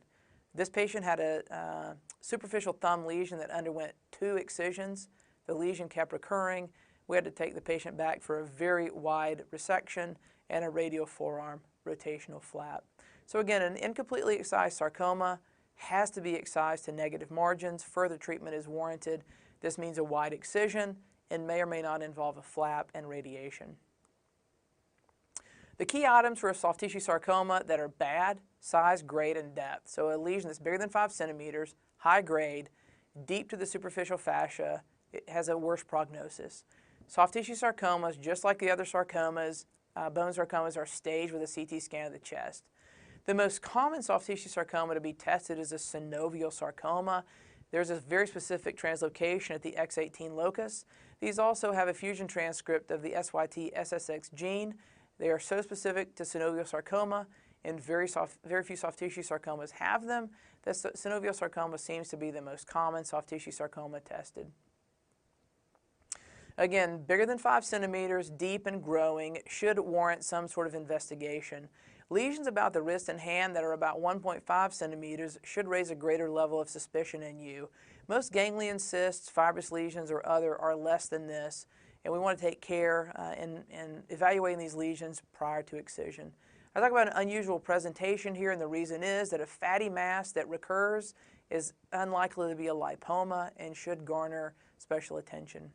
This patient had a superficial thumb lesion that underwent 2 excisions. The lesion kept recurring. We had to take the patient back for a very wide resection and a radial forearm rotational flap. So again, an incompletely excised sarcoma has to be excised to negative margins. Further treatment is warranted. This means a wide excision and may or may not involve a flap and radiation. The key items for a soft tissue sarcoma that are bad: size, grade, and depth. So a lesion that's bigger than 5 centimeters, high grade, deep to the superficial fascia, it has a worse prognosis. Soft tissue sarcomas, just like the other sarcomas, bone sarcomas, are staged with a CT scan of the chest. The most common soft tissue sarcoma to be tested is a synovial sarcoma. There's a very specific translocation at the X18 locus. These also have a fusion transcript of the SYT-SSX gene. They are so specific to synovial sarcoma, and very few soft tissue sarcomas have them. The synovial sarcoma seems to be the most common soft tissue sarcoma tested. Again, bigger than 5 centimeters, deep and growing, should warrant some sort of investigation. Lesions about the wrist and hand that are about 1.5 centimeters should raise a greater level of suspicion in you. Most ganglion cysts, fibrous lesions, or other are less than this, and we want to take care in evaluating these lesions prior to excision. I talk about an unusual presentation here, and the reason is that a fatty mass that recurs is unlikely to be a lipoma and should garner special attention.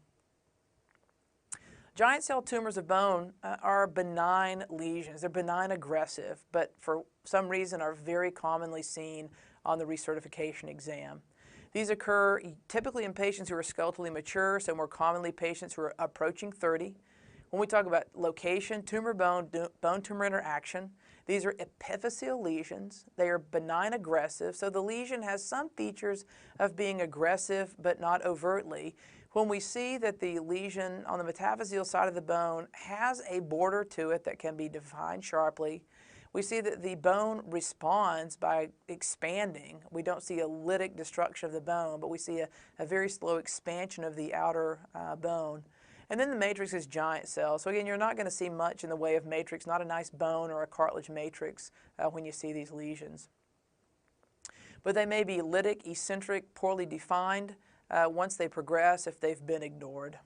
Giant cell tumors of bone are benign lesions. They're benign aggressive, but for some reason are very commonly seen on the recertification exam. These occur typically in patients who are skeletally mature, so more commonly patients who are approaching 30. When we talk about location, tumor-bone, bone-tumor interaction, these are epiphyseal lesions. They are benign aggressive, so the lesion has some features of being aggressive but not overtly. When we see that the lesion on the metaphyseal side of the bone has a border to it that can be defined sharply, we see that the bone responds by expanding. We don't see a lytic destruction of the bone, but we see a very slow expansion of the outer bone. And then the matrix is giant cell. So again, you're not going to see much in the way of matrix, not a nice bone or a cartilage matrix when you see these lesions. But they may be lytic, eccentric, poorly defined once they progress if they've been ignored.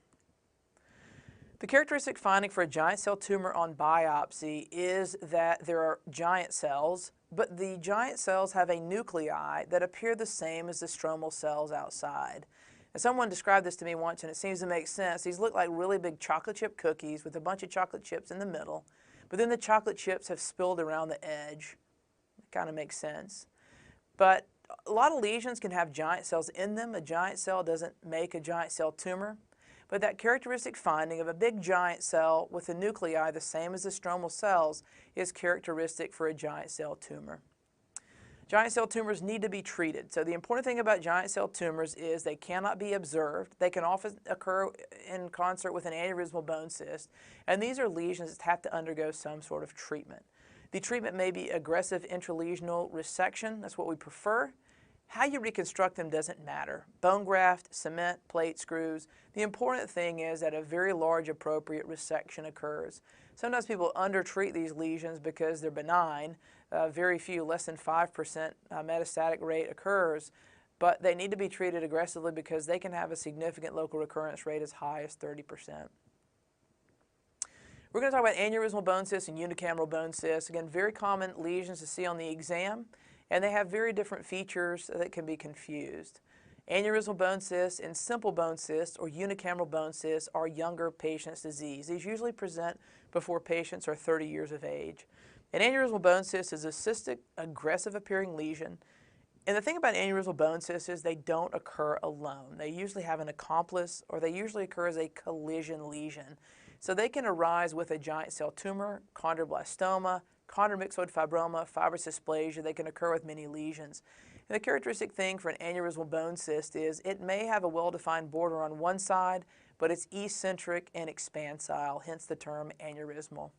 The characteristic finding for a giant cell tumor on biopsy is that there are giant cells, but the giant cells have a nuclei that appear the same as the stromal cells outside. And someone described this to me once, and it seems to make sense. These look like really big chocolate chip cookies with a bunch of chocolate chips in the middle, but then the chocolate chips have spilled around the edge. It kind of makes sense. But a lot of lesions can have giant cells in them. A giant cell doesn't make a giant cell tumor. But that characteristic finding of a big giant cell with the nuclei the same as the stromal cells is characteristic for a giant cell tumor. Giant cell tumors need to be treated. So the important thing about giant cell tumors is they cannot be observed. They can often occur in concert with an aneurysmal bone cyst. And these are lesions that have to undergo some sort of treatment. The treatment may be aggressive intralesional resection. That's what we prefer. How you reconstruct them doesn't matter. Bone graft, cement, plate, screws. The important thing is that a very large appropriate resection occurs. Sometimes people undertreat these lesions because they're benign. Very few, less than 5% metastatic rate occurs, but they need to be treated aggressively because they can have a significant local recurrence rate as high as 30%. We're going to talk about aneurysmal bone cysts and unicameral bone cysts. Again, very common lesions to see on the exam, and they have very different features that can be confused. Aneurysmal bone cysts and simple bone cysts or unicameral bone cysts are younger patients' disease. These usually present before patients are 30 years of age. An aneurysmal bone cyst is a cystic, aggressive appearing lesion. And the thing about aneurysmal bone cysts is they don't occur alone. They usually have an accomplice, or they usually occur as a collision lesion. So they can arise with a giant cell tumor, chondroblastoma, chondromyxoid fibroma, fibrous dysplasia. They can occur with many lesions. And the characteristic thing for an aneurysmal bone cyst is it may have a well-defined border on one side, but it's eccentric and expansile, hence the term aneurysmal.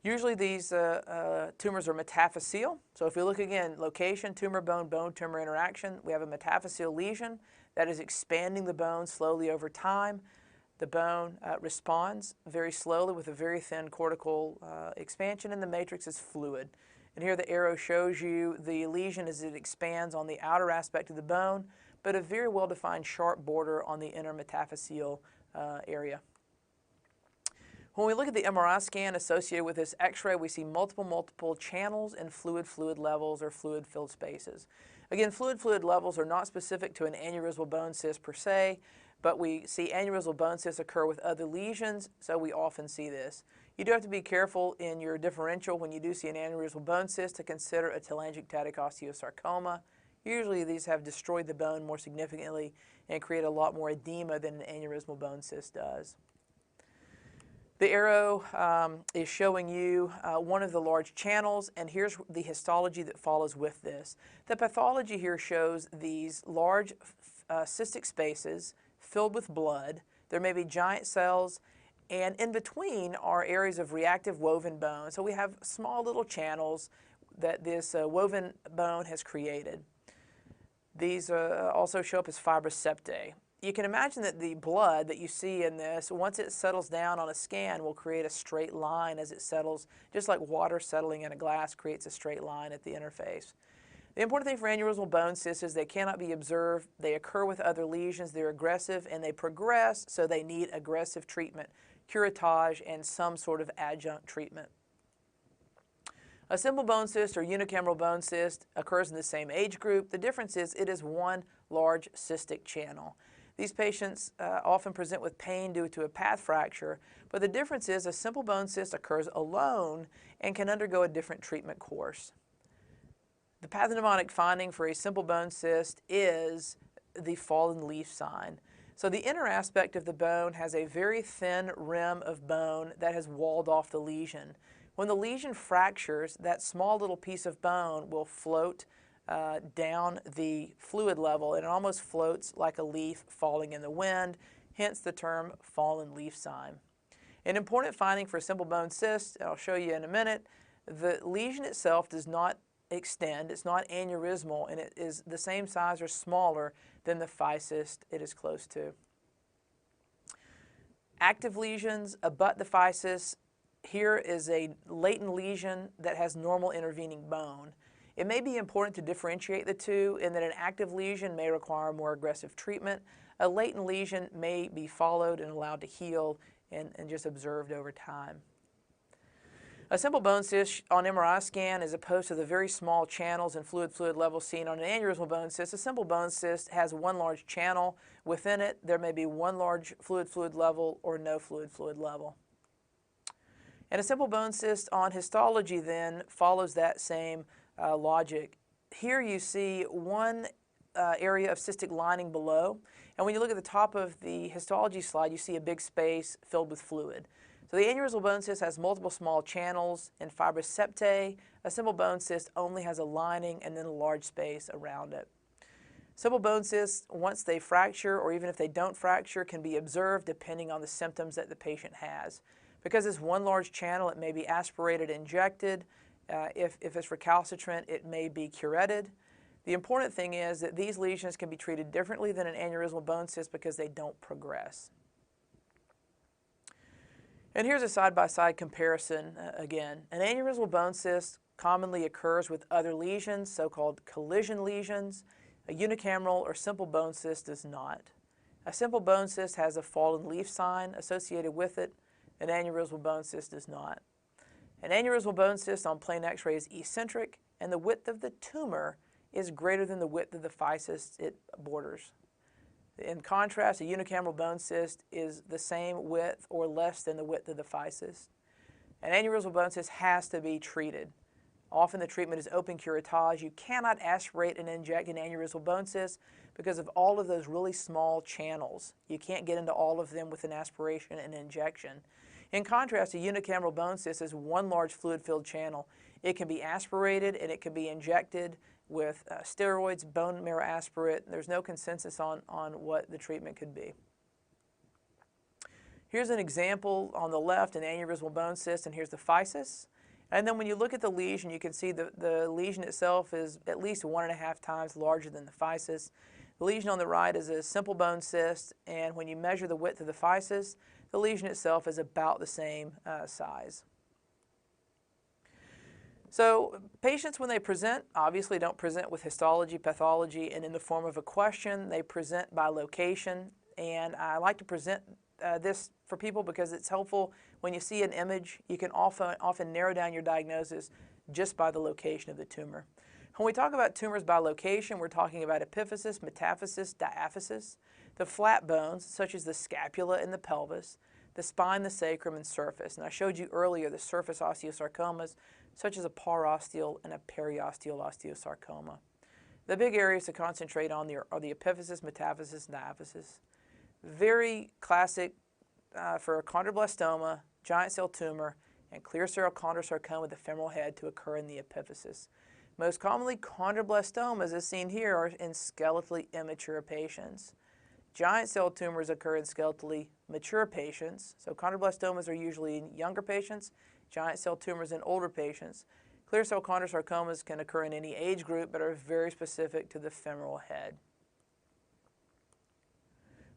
Usually these tumors are metaphyseal. So if we look again, location, tumor, bone tumor interaction, we have a metaphyseal lesion that is expanding the bone slowly over time. The bone responds very slowly with a very thin cortical expansion, and the matrix is fluid. And here the arrow shows you the lesion as it expands on the outer aspect of the bone, but a very well-defined sharp border on the inner metaphyseal area. When we look at the MRI scan associated with this X-ray, we see multiple channels and fluid levels or fluid-filled spaces. Again, fluid levels are not specific to an aneurysmal bone cyst per se, but we see aneurysmal bone cysts occur with other lesions, so we often see this. You do have to be careful in your differential when you do see an aneurysmal bone cyst to consider a telangiectatic osteosarcoma. Usually these have destroyed the bone more significantly and create a lot more edema than an aneurysmal bone cyst does. The arrow is showing you one of the large channels, and here's the histology that follows with this. The pathology here shows these large cystic spaces filled with blood. There may be giant cells, and in between are areas of reactive woven bone. So we have small little channels that this woven bone has created. These also show up as fibrous septae. you can imagine that the blood that you see in this, once it settles down on a scan, will create a straight line as it settles, just like water settling in a glass creates a straight line at the interface. The important thing for aneurysmal bone cysts is they cannot be observed, they occur with other lesions, they're aggressive, and they progress, so they need aggressive treatment, curettage, and some sort of adjunct treatment. A simple bone cyst or unicameral bone cyst occurs in the same age group. The difference is it is one large cystic channel. These patients often present with pain due to a path fracture, but the difference is a simple bone cyst occurs alone and can undergo a different treatment course. The pathognomonic finding for a simple bone cyst is the fallen leaf sign. So the inner aspect of the bone has a very thin rim of bone that has walled off the lesion. When the lesion fractures, that small little piece of bone will float down the fluid level, and it almost floats like a leaf falling in the wind, hence the term fallen leaf sign. An important finding for a simple bone cyst, and I'll show you in a minute, the lesion itself does not extend, it's not aneurysmal, and it is the same size or smaller than the physis it is close to. Active lesions abut the physis. Here is a latent lesion that has normal intervening bone. It may be important to differentiate the two in that an active lesion may require more aggressive treatment. A latent lesion may be followed and allowed to heal and just observed over time. A simple bone cyst on MRI scan, as opposed to the very small channels and fluid levels seen on an aneurysmal bone cyst, a simple bone cyst has one large channel. Within it, there may be one large fluid level or no fluid level. And a simple bone cyst on histology then follows that same logic. Here you see one area of cystic lining below, and when you look at the top of the histology slide, you see a big space filled with fluid. So the aneurysmal bone cyst has multiple small channels and fibrous septae. A simple bone cyst only has a lining and then a large space around it. Simple bone cysts, once they fracture or even if they don't fracture, can be observed depending on the symptoms that the patient has. Because it's one large channel, it may be aspirated, injected. If it's recalcitrant, it may be curetted. The important thing is that these lesions can be treated differently than an aneurysmal bone cyst because they don't progress. And here's a side-by-side comparison again. An aneurysmal bone cyst commonly occurs with other lesions, so-called collision lesions. A unicameral or simple bone cyst does not. A simple bone cyst has a fallen leaf sign associated with it. An aneurysmal bone cyst does not. An aneurysmal bone cyst on plain X-ray is eccentric, and the width of the tumor is greater than the width of the physis it borders. In contrast, a unicameral bone cyst is the same width or less than the width of the physis. An aneurysmal bone cyst has to be treated. Often the treatment is open curettage. You cannot aspirate and inject an aneurysmal bone cyst because of all of those really small channels. You can't get into all of them with an aspiration and injection. In contrast, a unicameral bone cyst is one large fluid-filled channel. It can be aspirated and it can be injected with steroids, bone marrow aspirate. There's no consensus on what the treatment could be. Here's an example on the left, an aneurysmal bone cyst, and here's the physis. And then when you look at the lesion, you can see the lesion itself is at least 1.5 times larger than the physis. The lesion on the right is a simple bone cyst, and when you measure the width of the physis, the lesion itself is about the same size. So patients, when they present, obviously don't present with histology, pathology, and in the form of a question. They present by location, and I like to present this for people because it's helpful. When you see an image, you can often narrow down your diagnosis just by the location of the tumor. When we talk about tumors by location, we're talking about epiphysis, metaphysis, diaphysis, the flat bones, such as the scapula and the pelvis, the spine, the sacrum, and surface. And I showed you earlier the surface osteosarcomas, such as a parosteal and a periosteal osteosarcoma. The big areas to concentrate on are the epiphysis, metaphysis, and diaphysis. Very classic for a chondroblastoma, giant cell tumor, and clear cell chondrosarcoma with the femoral head to occur in the epiphysis. Most commonly, chondroblastomas, as seen here, are in skeletally immature patients. Giant cell tumors occur in skeletally mature patients. So chondroblastomas are usually in younger patients, giant cell tumors in older patients. Clear cell chondrosarcomas can occur in any age group but are very specific to the femoral head.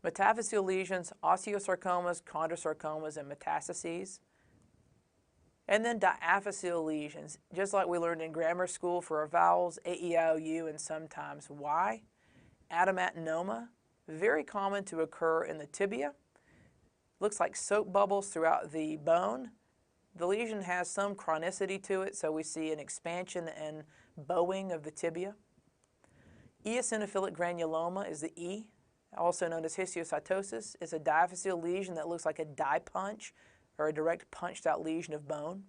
Metaphyseal lesions, osteosarcomas, chondrosarcomas, and metastases. And then diaphyseal lesions, just like we learned in grammar school for our vowels, A, E, I, O, U, and sometimes Y. Adamantinoma, very common to occur in the tibia. Looks like soap bubbles throughout the bone. The lesion has some chronicity to it, so we see an expansion and bowing of the tibia. Eosinophilic granuloma is the E, also known as histiocytosis. It's a diaphyseal lesion that looks like a die punch or a direct punched out lesion of bone.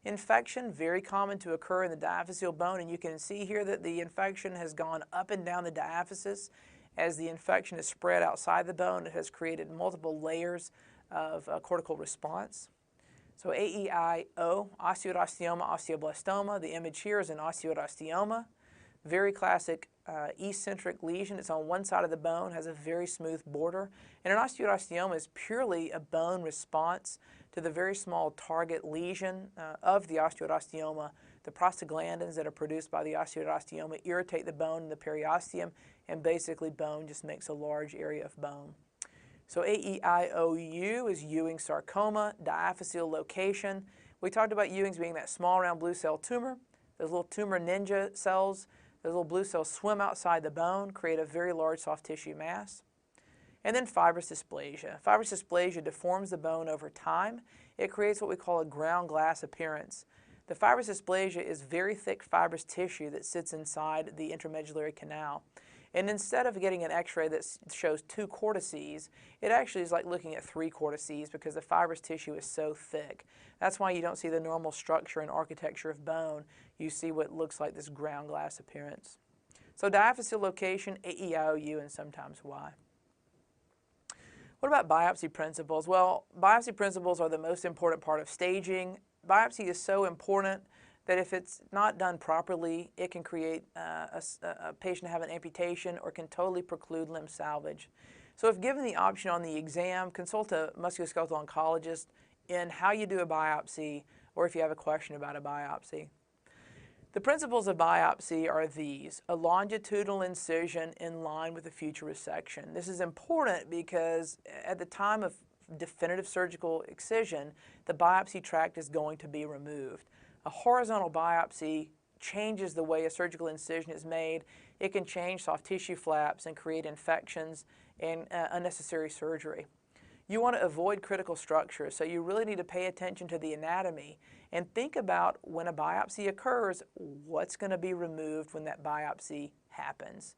Infection, very common to occur in the diaphyseal bone, and you can see here that the infection has gone up and down the diaphysis. As the infection is spread outside the bone, it has created multiple layers of cortical response. So AEIO, osteoid-osteoma, osteoblastoma. The image here is an osteoid-osteoma. Very classic eccentric lesion. It's on one side of the bone, has a very smooth border. And an osteoid-osteoma is purely a bone response to the very small target lesion of the osteoid-osteoma. The prostaglandins that are produced by the osteoid-osteoma irritate the bone and the periosteum, and basically bone just makes a large area of bone. So AEIOU is Ewing sarcoma, diaphyseal location. We talked about Ewing's being that small round blue cell tumor. Those little tumor ninja cells, those little blue cells swim outside the bone, create a very large soft tissue mass. And then fibrous dysplasia. Fibrous dysplasia deforms the bone over time. It creates what we call a ground glass appearance. The fibrous dysplasia is very thick fibrous tissue that sits inside the intramedullary canal. And instead of getting an x-ray that shows 2 cortices, it actually is like looking at 3 cortices because the fibrous tissue is so thick. That's why you don't see the normal structure and architecture of bone. You see what looks like this ground glass appearance. So diaphyseal location, AEIOU, and sometimes Y. What about biopsy principles? Well, biopsy principles are the most important part of staging. Biopsy is so important that if it's not done properly, it can create a patient have an amputation or can totally preclude limb salvage. So if given the option on the exam, consult a musculoskeletal oncologist in how you do a biopsy or if you have a question about a biopsy. The principles of biopsy are these: a longitudinal incision in line with a future resection. This is important because at the time of definitive surgical excision, the biopsy tract is going to be removed. A horizontal biopsy changes the way a surgical incision is made. It can change soft tissue flaps and create infections and unnecessary surgery. You want to avoid critical structures, so you really need to pay attention to the anatomy and think about when a biopsy occurs, what's going to be removed when that biopsy happens.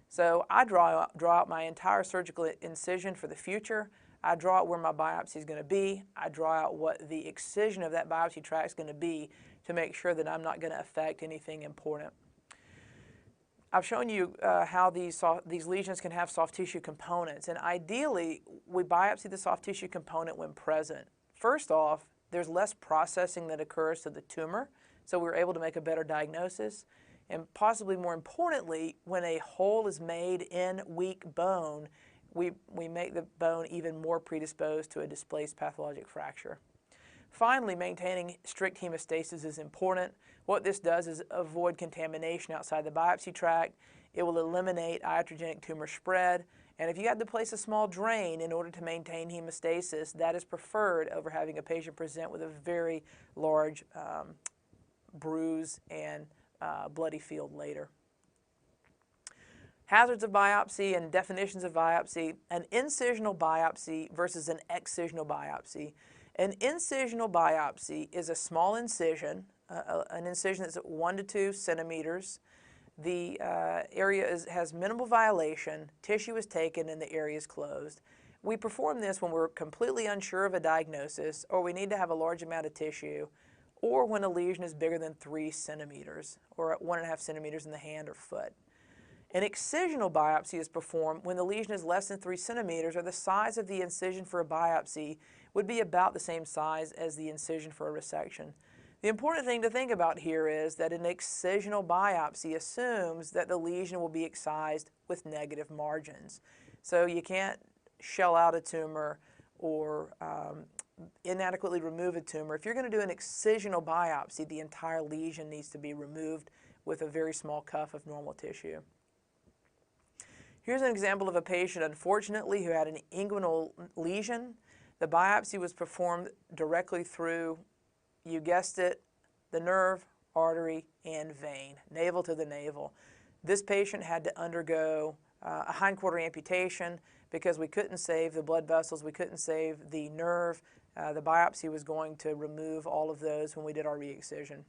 So I draw out my entire surgical incision for the future. I draw out where my biopsy is going to be. I draw out what the excision of that biopsy tract is going to be to make sure that I'm not going to affect anything important. I've shown you how these lesions can have soft tissue components, and ideally we biopsy the soft tissue component when present. First off, there's less processing that occurs to the tumor, so we're able to make a better diagnosis. And possibly more importantly, when a hole is made in weak bone, we make the bone even more predisposed to a displaced pathologic fracture. Finally, maintaining strict hemostasis is important. What this does is avoid contamination outside the biopsy tract. It will eliminate iatrogenic tumor spread. And if you had to place a small drain in order to maintain hemostasis, that is preferred over having a patient present with a very large bruise and bloody field later. Hazards of biopsy and definitions of biopsy: an incisional biopsy versus an excisional biopsy. An incisional biopsy is a small incision, an incision that's 1 to 2 centimeters. The area has minimal violation, tissue is taken, and the area is closed. We perform this when we're completely unsure of a diagnosis, or we need to have a large amount of tissue, or when a lesion is bigger than 3 centimeters, or 1.5 centimeters in the hand or foot. An excisional biopsy is performed when the lesion is less than 3 centimeters, or the size of the incision for a biopsy would be about the same size as the incision for a resection. The important thing to think about here is that an excisional biopsy assumes that the lesion will be excised with negative margins. So you can't shell out a tumor or inadequately remove a tumor. If you're going to do an excisional biopsy, the entire lesion needs to be removed with a very small cuff of normal tissue. Here's an example of a patient, unfortunately, who had an inguinal lesion. The biopsy was performed directly through, you guessed it, the nerve, artery, and vein, navel to the navel. This patient had to undergo a hindquarter amputation because we couldn't save the blood vessels, we couldn't save the nerve. The biopsy was going to remove all of those when we did our re-excision.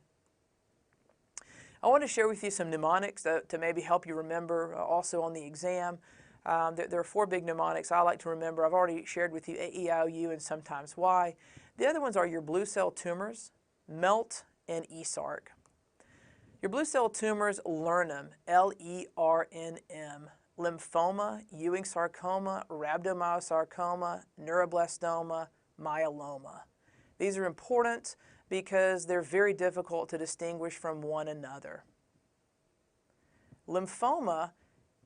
I want to share with you some mnemonics to maybe help you remember also on the exam. There are 4 big mnemonics I like to remember. I've already shared with you A, E, I, O, U, and sometimes Y. The other ones are your blue cell tumors, MELT, and ESARC. Your blue cell tumors, learn them, L-E-R-N-M. Lymphoma, Ewing sarcoma, rhabdomyosarcoma, neuroblastoma, myeloma. These are important because they're very difficult to distinguish from one another. Lymphoma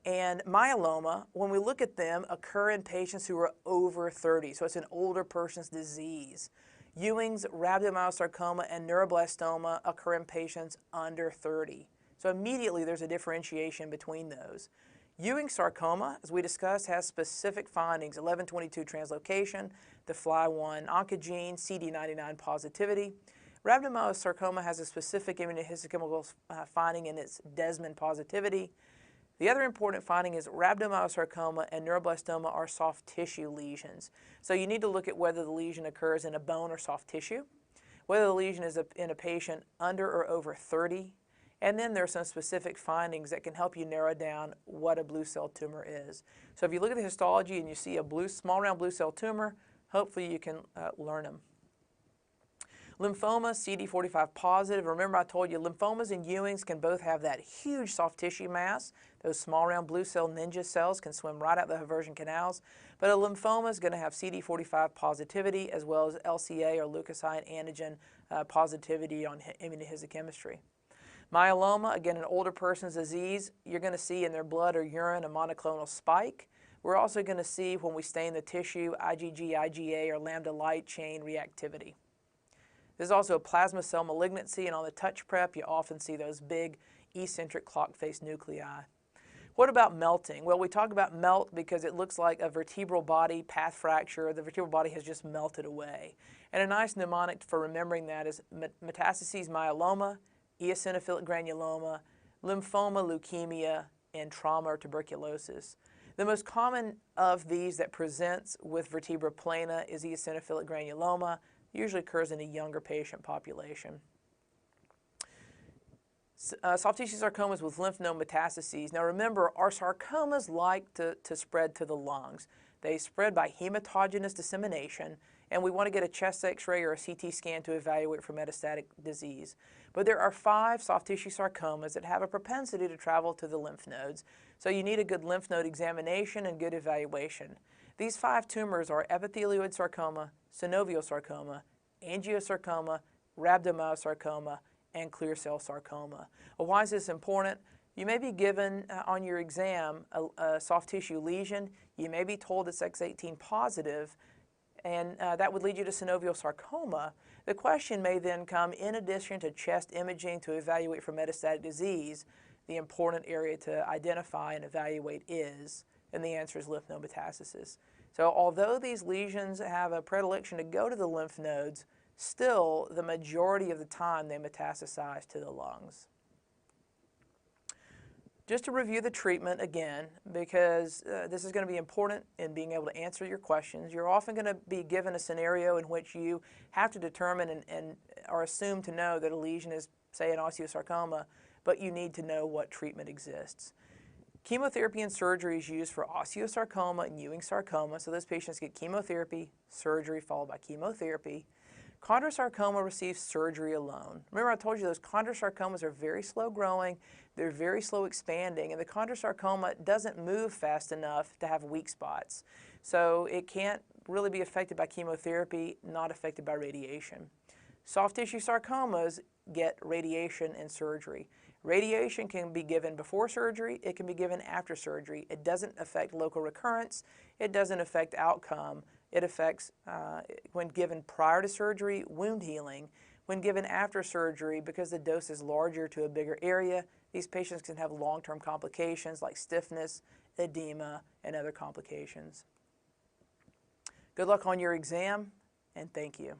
and myeloma, when we look at them, occur in patients who are over 30, so it's an older person's disease. Ewing's, rhabdomyosarcoma, and neuroblastoma occur in patients under 30. So immediately there's a differentiation between those. Ewing sarcoma, as we discussed, has specific findings: 1122 translocation, the FLY1 oncogene, CD99 positivity. Rhabdomyosarcoma has a specific immunohistochemical finding in its Desmond positivity. The other important finding is rhabdomyosarcoma and neuroblastoma are soft tissue lesions. So you need to look at whether the lesion occurs in a bone or soft tissue, whether the lesion is in a patient under or over 30, and then there are some specific findings that can help you narrow down what a blue cell tumor is. So if you look at the histology and you see a small round blue cell tumor, hopefully you can learn them. Lymphoma, CD45 positive. Remember I told you lymphomas and Ewings can both have that huge soft tissue mass. Those small round blue cell ninja cells can swim right out the Haversian canals. But a lymphoma is going to have CD45 positivity as well as LCA or leukocyte antigen positivity on immunohistochemistry. Myeloma, again, an older person's disease, you're going to see in their blood or urine a monoclonal spike. We're also going to see when we stain the tissue IgG, IgA, or lambda light chain reactivity. There's also a plasma cell malignancy, and on the touch prep, you often see those big eccentric clock-faced nuclei. What about melting? Well, we talk about melt because it looks like a vertebral body path fracture. The vertebral body has just melted away. And a nice mnemonic for remembering that is metastases myeloma, eosinophilic granuloma, lymphoma, leukemia, and trauma or tuberculosis. The most common of these that presents with vertebra plana is eosinophilic granuloma. Usually occurs in a younger patient population. Soft tissue sarcomas with lymph node metastases. Now remember, our sarcomas like to spread to the lungs. They spread by hematogenous dissemination, and we want to get a chest x-ray or a CT scan to evaluate for metastatic disease. But there are 5 soft tissue sarcomas that have a propensity to travel to the lymph nodes, so you need a good lymph node examination and good evaluation. These 5 tumors are epithelioid sarcoma, synovial sarcoma, angiosarcoma, rhabdomyosarcoma, and clear cell sarcoma. Well, why is this important? You may be given on your exam a soft tissue lesion. You may be told it's X18 positive, and that would lead you to synovial sarcoma. The question may then come, in addition to chest imaging to evaluate for metastatic disease, the important area to identify and evaluate is, and the answer is lymph node metastasis. So although these lesions have a predilection to go to the lymph nodes, still the majority of the time they metastasize to the lungs. Just to review the treatment again, because this is going to be important in being able to answer your questions, you're often going to be given a scenario in which you have to determine and are assumed to know that a lesion is, say, an osteosarcoma, but you need to know what treatment exists. Chemotherapy and surgery is used for osteosarcoma and Ewing sarcoma, so those patients get chemotherapy, surgery, followed by chemotherapy. Chondrosarcoma receives surgery alone. Remember I told you those chondrosarcomas are very slow growing, they're very slow expanding, and the chondrosarcoma doesn't move fast enough to have weak spots. So it can't really be affected by chemotherapy, not affected by radiation. Soft tissue sarcomas get radiation and surgery. Radiation can be given before surgery, it can be given after surgery. It doesn't affect local recurrence, it doesn't affect outcome. It affects, when given prior to surgery, wound healing. When given after surgery, because the dose is larger to a bigger area, these patients can have long-term complications like stiffness, edema, and other complications. Good luck on your exam, and thank you.